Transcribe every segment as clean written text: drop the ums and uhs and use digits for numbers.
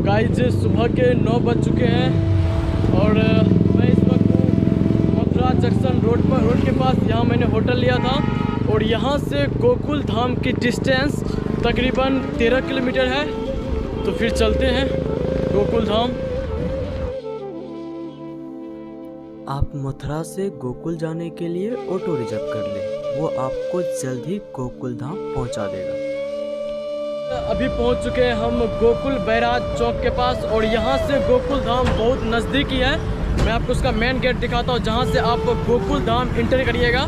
तो गाइस सुबह के 9 बज चुके हैं और मैं इस वक्त मथुरा जंक्शन रोड के पास यहाँ मैंने होटल लिया था और यहाँ से गोकुल धाम की डिस्टेंस तकरीबन 13 किलोमीटर है। तो फिर चलते हैं गोकुल धाम। आप मथुरा से गोकुल जाने के लिए ऑटो रिजर्व कर लें, वो आपको जल्द ही गोकुल धाम पहुंचा देगा। अभी पहुंच चुके हैं हम गोकुल बैराज चौक के पास और यहाँ से गोकुल धाम बहुत नज़दीकी है। मैं आपको उसका मेन गेट दिखाता हूँ जहाँ से आप गोकुल धाम इंटर करिएगा।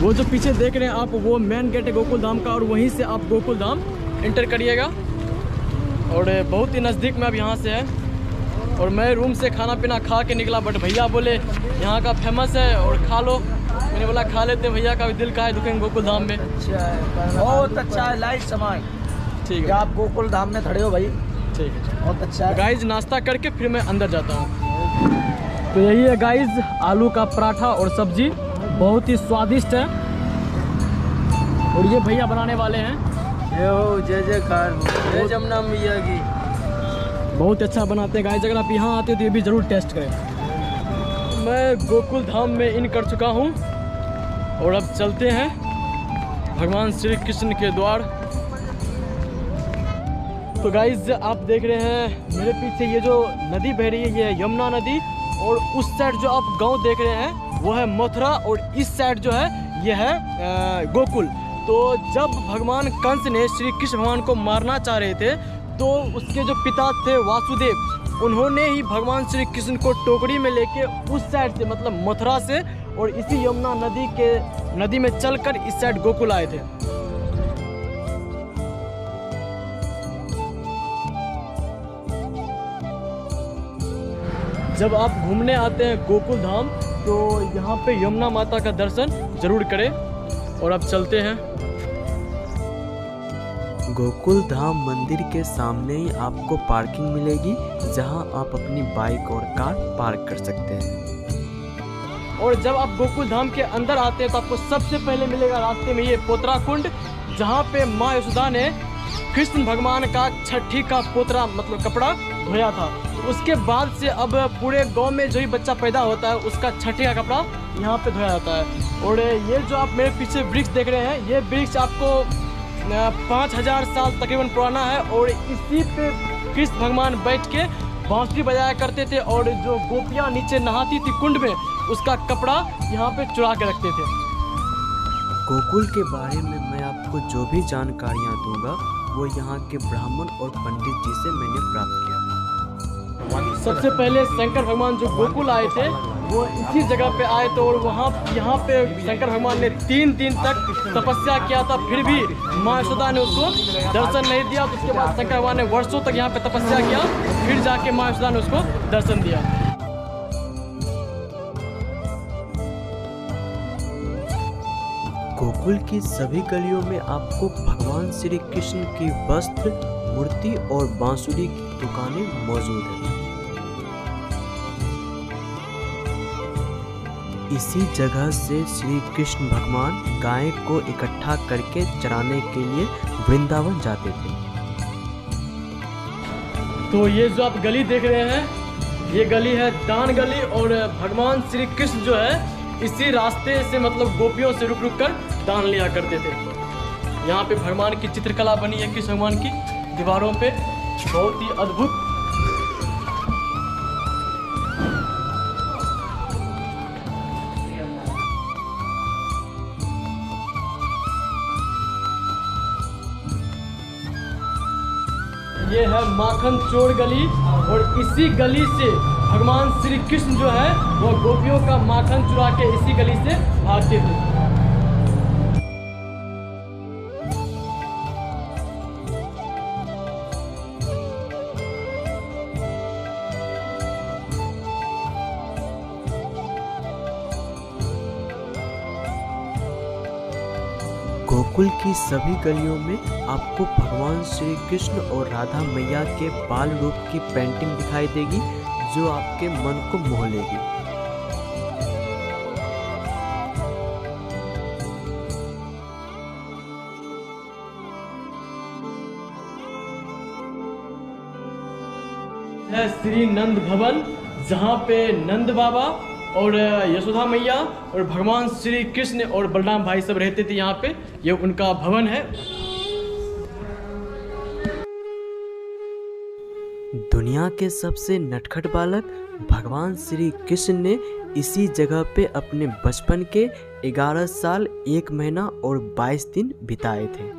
वो जो पीछे देख रहे हैं आप, वो मेन गेट है गोकुल धाम का और वहीं से आप गोकुल धाम इंटर करिएगा। और बहुत ही नज़दीक में अब यहाँ से है। और मैं रूम से खाना पीना खा के निकला, बट भैया बोले यहाँ का फेमस है और खा लो। मैंने बोला खा लेते, भैया का भी दिल का है दुखेंगे गोकुल धाम में। अच्छा है, बहुत अच्छा है, लाइट समय। ठीक है, आप गोकुल धाम में खड़े हो भाई। ठीक है, बहुत अच्छा है। गाइज नाश्ता करके फिर मैं अंदर जाता हूँ। तो यही है गाइज, आलू का पराठा और सब्जी बहुत ही स्वादिष्ट है और ये भैया बनाने वाले हैं। जय जयकार, जय जमुना मैया की। बहुत अच्छा बनाते हैं गाइज, अगर आप यहाँ आते हो तो ये भी ज़रूर टेस्ट करें। मैं गोकुल धाम में इन कर चुका हूँ और अब चलते हैं भगवान श्री कृष्ण के द्वार। तो गाइज आप देख रहे हैं मेरे पीछे ये जो नदी बह रही है, ये है यमुना नदी। और उस साइड जो आप गांव देख रहे हैं वो है मथुरा और इस साइड जो है ये है गोकुल। तो जब भगवान कंस ने श्री कृष्ण भगवान को मारना चाह रहे थे तो उसके जो पिता थे वासुदेव, उन्होंने ही भगवान श्री कृष्ण को टोकरी में लेके उस साइड से मतलब मथुरा से और इसी यमुना नदी में चलकर इस साइड गोकुल आए थे। जब आप घूमने आते हैं गोकुल धाम तो यहाँ पे यमुना माता का दर्शन जरूर करें। और अब चलते हैं। गोकुल धाम मंदिर के सामने ही आपको पार्किंग मिलेगी जहां आप अपनी बाइक और कार पार्क कर सकते हैं। और जब आप गोकुल धाम के अंदर आते हैं तो आपको सबसे पहले मिलेगा रास्ते में ये पोतरा कुंड, जहाँ पे माँ यशोदा ने कृष्ण भगवान का छठी का पोतरा मतलब कपड़ा धोया था। उसके बाद से अब पूरे गांव में जो भी बच्चा पैदा होता है उसका छठी का कपड़ा यहाँ पे धोया जाता है। और ये जो आप मेरे पीछे वृक्ष देख रहे हैं, ये वृक्ष आपको 5000 साल तकरीबन पुराना है और इसी पे कृष्ण भगवान बैठ के बांसुरी बजाया करते थे और जो गोपियाँ नीचे नहाती थी कुंड में, उसका कपड़ा यहाँ पे चुरा के रखते थे। गोकुल के बारे में मैं आपको जो भी जानकारियाँ दूंगा वो यहाँ के ब्राह्मण और पंडित जी से मैंने प्राप्त किया। सबसे पहले शंकर भगवान जो गोकुल आए थे वो इसी जगह पे आए थे और यहाँ पे शंकर भगवान ने 3 दिन तक तपस्या किया था, फिर भी माँ यशोदा ने उसको दर्शन नहीं दिया। तो उसके बाद शंकर भगवान ने वर्षों तक यहाँ पे तपस्या किया, फिर जाके माँ यशोदा ने उसको दर्शन दिया। गोकुल की सभी गलियों में आपको भगवान श्री कृष्ण की वस्त्र, मूर्ति और बांसुरी की दुकानें मौजूद हैं। इसी जगह से श्री कृष्ण भगवान गाय को इकट्ठा करके चराने के लिए वृंदावन जाते थे। तो ये जो आप गली देख रहे हैं, ये गली है दान गली और भगवान श्री कृष्ण जो है इसी रास्ते से मतलब गोपियों से रुक रुक कर दान लिया करते थे। यहाँ पे भगवान की चित्रकला बनी है कृष्ण भगवान की दीवारों पे, बहुत ही अद्भुत। ये है माखन चोर गली और इसी गली से भगवान श्री कृष्ण जो है वो गोपियों का माखन चुरा के इसी गली से भागते थे। गोकुल की सभी गलियों में आपको भगवान श्री कृष्ण और राधा मैया के बाल रूप की पेंटिंग दिखाई देगी जो आपके मन को मोह लेगी। है श्री नंद भवन, जहाँ पे नंद बाबा और यशोदा मैया और भगवान श्री कृष्ण और बलराम भाई सब रहते थे यहाँ पे। ये उनका भवन है। दुनिया के सबसे नटखट बालक भगवान श्री कृष्ण ने इसी जगह पे अपने बचपन के 11 साल 1 महीना और 22 दिन बिताए थे।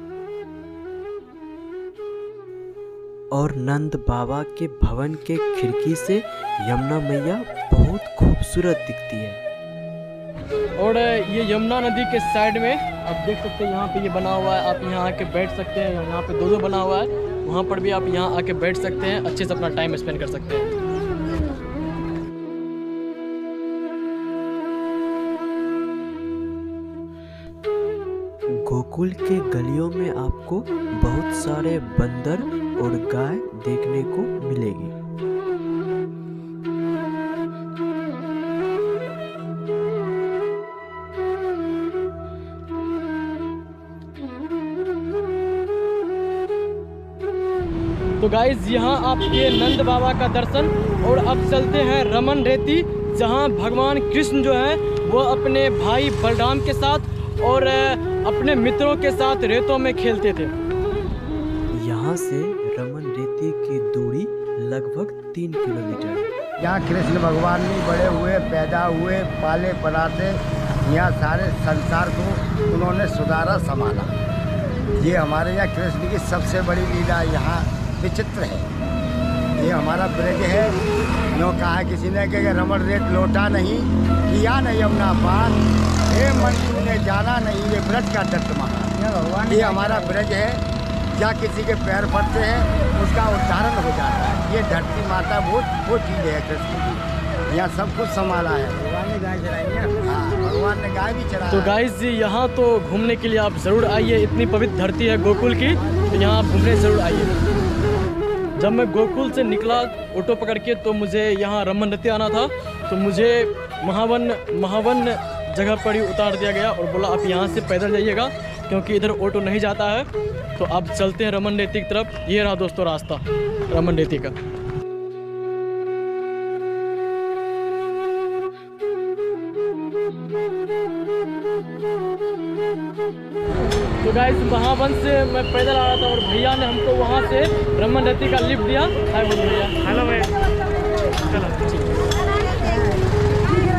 और नंद बाबा के भवन के खिड़की से यमुना मैया बहुत खूबसूरत दिखती है। और ये यमुना नदी के साइड में आप देख सकते हैं, यहाँ पे ये बना हुआ है, आप यहाँ आके बैठ सकते हैं। यहाँ पे दो बना हुआ है, वहाँ पर भी आप यहाँ आके बैठ सकते हैं, अच्छे से अपना टाइम स्पेंड कर सकते हैं। गोकुल के गलियों में आपको बहुत सारे बंदर और गाय देखने को मिलेगी। तो गाइज यहाँ आपके नंद बाबा का दर्शन। और अब चलते हैं रमन रेती, जहाँ भगवान कृष्ण जो है वो अपने भाई बलराम के साथ और अपने मित्रों के साथ रेतों में खेलते थे। यहाँ से रमन रेती की दूरी लगभग 3 किलोमीटर है। यहाँ कृष्ण भगवान भी बड़े हुए, पैदा हुए, पाले पलाते, यहाँ सारे संसार को उन्होंने सुधारा संभाला। ये हमारे यहाँ कृष्ण की सबसे बड़ी लीला यहाँ विचित्र है। ये हमारा ब्रज है। यूँ कहा किसी ने कि रमन रेत लौटा नहीं, किया नहीं यमुना पार, हे मन तूने जाना नहीं, ये ब्रज का दत्त महान। ये हमारा ब्रज है, या किसी के पैर पड़ते हैं उसका उच्चारण हो जाता है। ये धरती माता वो चीज़ है कृष्ण की, यहाँ सब कुछ संभाला है। भगवान ने गाय चराई है। हाँ, भगवान ने गाय भी चराई। तो गाइस यहाँ तो घूमने के लिए आप ज़रूर आइए। इतनी पवित्र धरती है गोकुल की, तो यहाँ आप घूमने ज़रूर आइए। जब मैं गोकुल से निकला ऑटो पकड़ के, तो मुझे यहाँ रमन रेती आना था, तो मुझे महावन जगह पर ही उतार दिया गया और बोला आप यहाँ से पैदल जाइएगा, क्योंकि इधर ऑटो नहीं जाता है। तो अब चलते हैं रमन रेती की तरफ। ये रहा दोस्तों रास्ता रमन रेती का। तो गाइस महावन से मैं पैदल आ रहा था और भैया ने हमको वहाँ से रमन रेती का लिफ्ट दिया। हाय बोल भैया। हेलो भैया। चलो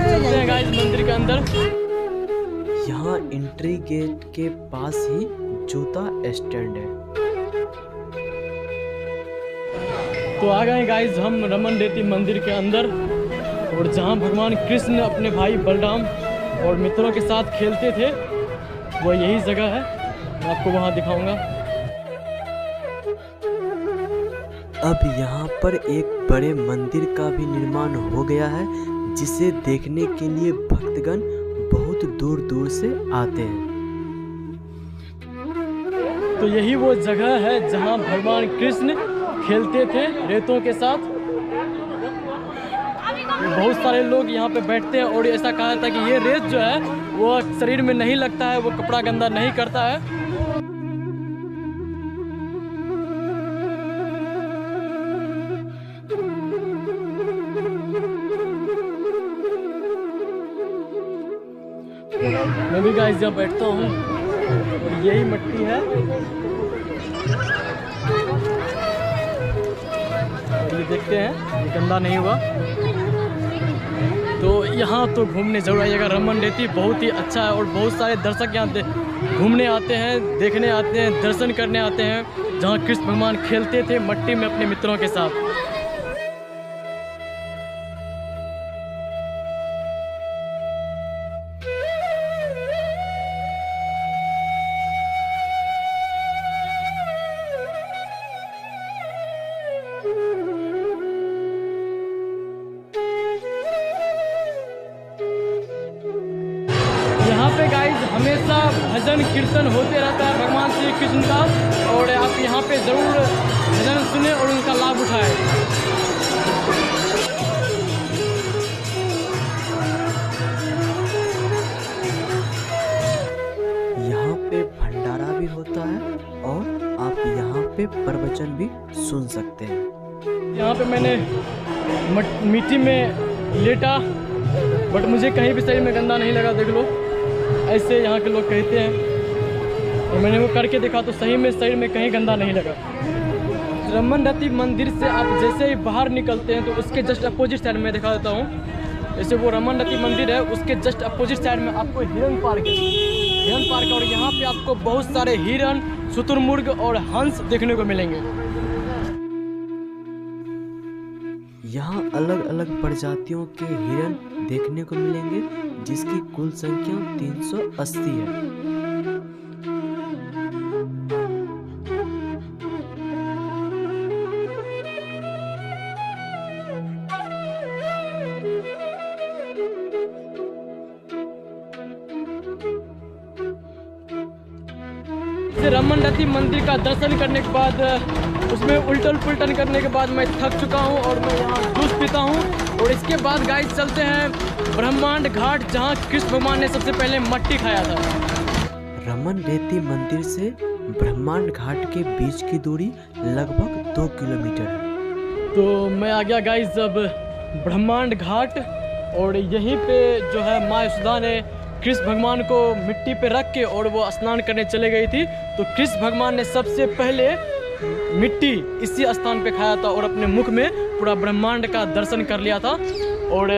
चलते हैं गाइस मंदिर के अंदर। यहाँ एंट्री गेट के पास ही जूता स्टैंड है। तो आ गए गाइस हम रमन रेती मंदिर के अंदर, और जहाँ भगवान कृष्ण अपने भाई बलराम और मित्रों के साथ खेलते थे, वो यही जगह है। मैं आपको वहाँ दिखाऊंगा। अब यहाँ पर एक बड़े मंदिर का भी निर्माण हो गया है, जिसे देखने के लिए भक्तगण बहुत दूर दूर से आते हैं। तो यही वो जगह है जहाँ भगवान कृष्ण खेलते थे रेतों के साथ। बहुत सारे लोग यहाँ पे बैठते हैं, और ऐसा कहा था कि ये रेत जो है वो शरीर में नहीं लगता है, वो कपड़ा गंदा नहीं करता है। मैं भी गाइस जब बैठता हूँ, और यही मिट्टी है, और ये देखते हैं ये गंदा नहीं हुआ। तो यहाँ तो घूमने जरूर आइएगा। रमन रेती बहुत ही अच्छा है, और बहुत सारे दर्शक यहाँ घूमने आते हैं, देखने आते हैं, दर्शन करने आते हैं, जहाँ कृष्ण भगवान खेलते थे मट्टी में अपने मित्रों के साथ। यहाँ पे गाइस हमेशा भजन कीर्तन होते रहता है भगवान श्री कृष्ण का, और आप यहाँ पे ज़रूर भजन सुने और उनका लाभ उठाएं। यहाँ पे भंडारा भी होता है, और आप यहाँ पे प्रवचन भी सुन सकते हैं। यहाँ पे मैंने मिट्टी में लेटा, बट मुझे कहीं भी शरीर में गंदा नहीं लगा। देख लो, ऐसे यहाँ के लोग कहते हैं, और मैंने वो करके देखा तो सही में शरीर में कहीं गंदा नहीं लगा। रमन मंदिर से आप जैसे ही बाहर निकलते हैं तो उसके जस्ट अपोजिट साइड में दिखा देता हूँ। जैसे वो रमन मंदिर है, उसके जस्ट अपोजिट साइड में आपको हिरन पार्क है, हिरन पार्क। और यहाँ पे आपको बहुत सारे हिरन, शुतुरमुर्ग और हंस देखने को मिलेंगे। यहाँ अलग अलग प्रजातियों के हिरन देखने को मिलेंगे, जिसकी कुल संख्या 380 है। रमन मंदिर का दर्शन करने के बाद, उसमें उल्टन पुल्टन करने के बाद मैं थक चुका हूं और मैं यहाँ जूस पीता हूं। और इसके बाद गाइस चलते हैं ब्रह्मांड घाट, जहां कृष्ण भगवान ने सबसे पहले मट्टी खाया था। रमन मंदिर से ब्रह्मांड घाट के बीच की दूरी लगभग 2 किलोमीटर है। तो मैं आ गया गाइस अब ब्रह्मांड घाट, और यहीं पे जो है माँ यशोदा ने कृष्ण भगवान को मिट्टी पे रख के और वो स्नान करने चले गई थी। तो कृष्ण भगवान ने सबसे पहले मिट्टी इसी स्थान पे खाया था और अपने मुख में पूरा ब्रह्मांड का दर्शन कर लिया था और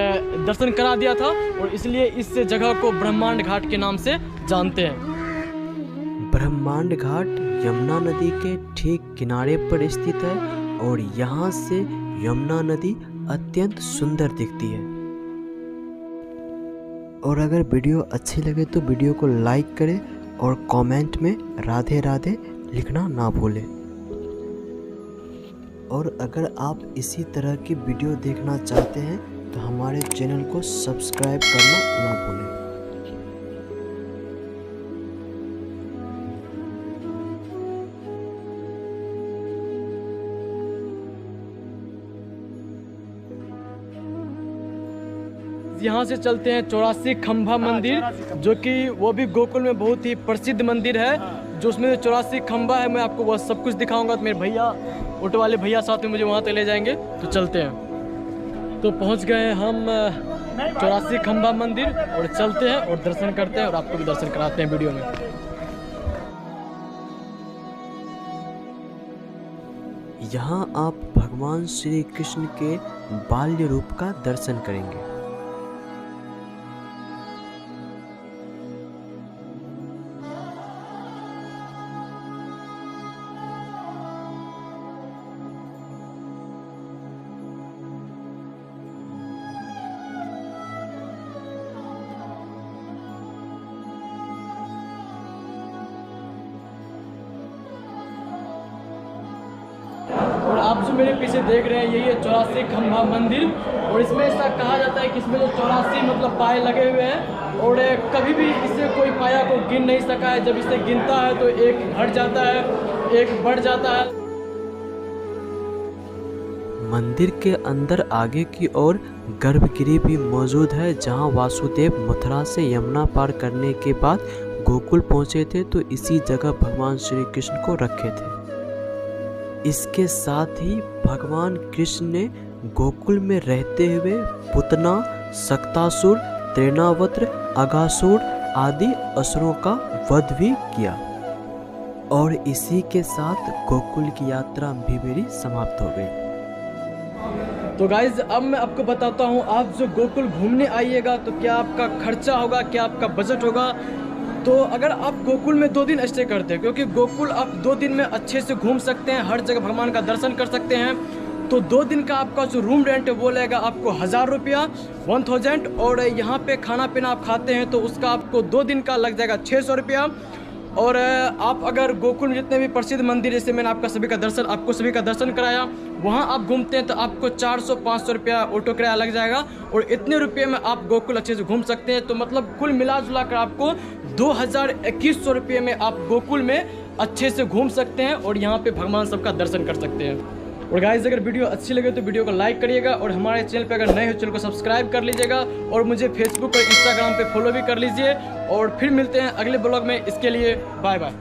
दर्शन करा दिया था, और इसलिए इस जगह को ब्रह्मांड घाट के नाम से जानते हैं। ब्रह्मांड घाट यमुना नदी के ठीक किनारे पर स्थित है और यहाँ से यमुना नदी अत्यंत सुंदर दिखती है। और अगर वीडियो अच्छी लगे तो वीडियो को लाइक करें और कमेंट में राधे राधे लिखना ना भूलें। और अगर आप इसी तरह की वीडियो देखना चाहते हैं तो हमारे चैनल को सब्सक्राइब करना ना भूलें। यहाँ से चलते हैं 84 खंभा मंदिर, जो कि वो भी गोकुल में बहुत ही प्रसिद्ध मंदिर है, जो उसमें 84 खंभा है। मैं आपको वह सब कुछ दिखाऊंगा। तो मेरे भैया, ऑटो वाले भैया साथ में मुझे वहाँ तक ले जाएंगे। तो चलते हैं। तो पहुँच गए हम 84 खंभा मंदिर, और चलते हैं और दर्शन करते हैं और आपको भी दर्शन कराते हैं वीडियो में। यहाँ आप भगवान श्री कृष्ण के बाल्य रूप का दर्शन करेंगे। और आप जो मेरे पीछे देख रहे हैं, यही है 84 खंभा मंदिर। और इसमें ऐसा कहा जाता है कि इसमें जो 84 मतलब पाए लगे हुए हैं, और कभी भी इससे कोई पाया को गिन नहीं सका है। जब इसे गिनता है तो एक घट जाता है, एक बढ़ जाता है। मंदिर के अंदर आगे की ओर गर्भगृह भी मौजूद है, जहां वासुदेव मथुरा से यमुना पार करने के बाद गोकुल पहुंचे थे, तो इसी जगह भगवान श्री कृष्ण को रखे थे। इसके साथ ही भगवान कृष्ण ने गोकुल में रहते हुए पुतना, सक्तासुर, त्रिनावत्र, अगासुर आदि असुरों का वध भी किया। और इसी के साथ गोकुल की यात्रा भी मेरी समाप्त हो गई। तो गाइज अब मैं आपको बताता हूँ, आप जो गोकुल घूमने आइएगा तो क्या आपका खर्चा होगा, क्या आपका बजट होगा। तो अगर आप गोकुल में 2 दिन स्टे करते हैं, क्योंकि गोकुल आप 2 दिन में अच्छे से घूम सकते हैं, हर जगह भगवान का दर्शन कर सकते हैं। तो 2 दिन का आपका जो रूम रेंट है वो लगेगा आपको 1000 रुपया, 1000। और यहाँ पे खाना पीना आप खाते हैं तो उसका आपको 2 दिन का लग जाएगा 600 रुपया। और आप अगर गोकुल में जितने भी प्रसिद्ध मंदिर, जैसे मैंने आपको सभी का दर्शन कराया, वहाँ आप घूमते हैं तो आपको 400-500 रुपया ऑटो किराया लग जाएगा। और इतने रुपये में आप गोकुल अच्छे से घूम सकते हैं। तो मतलब कुल मिला जुला कर आपको 2100 रुपये में आप गोकुल में अच्छे से घूम सकते हैं और यहाँ पे भगवान सबका दर्शन कर सकते हैं। और गाइस अगर वीडियो अच्छी लगे तो वीडियो को लाइक करिएगा, और हमारे चैनल पे अगर नए हो चैनल को सब्सक्राइब कर लीजिएगा, और मुझे फेसबुक और इंस्टाग्राम पे फॉलो भी कर लीजिए। और फिर मिलते हैं अगले ब्लॉग में। इसके लिए बाय बाय।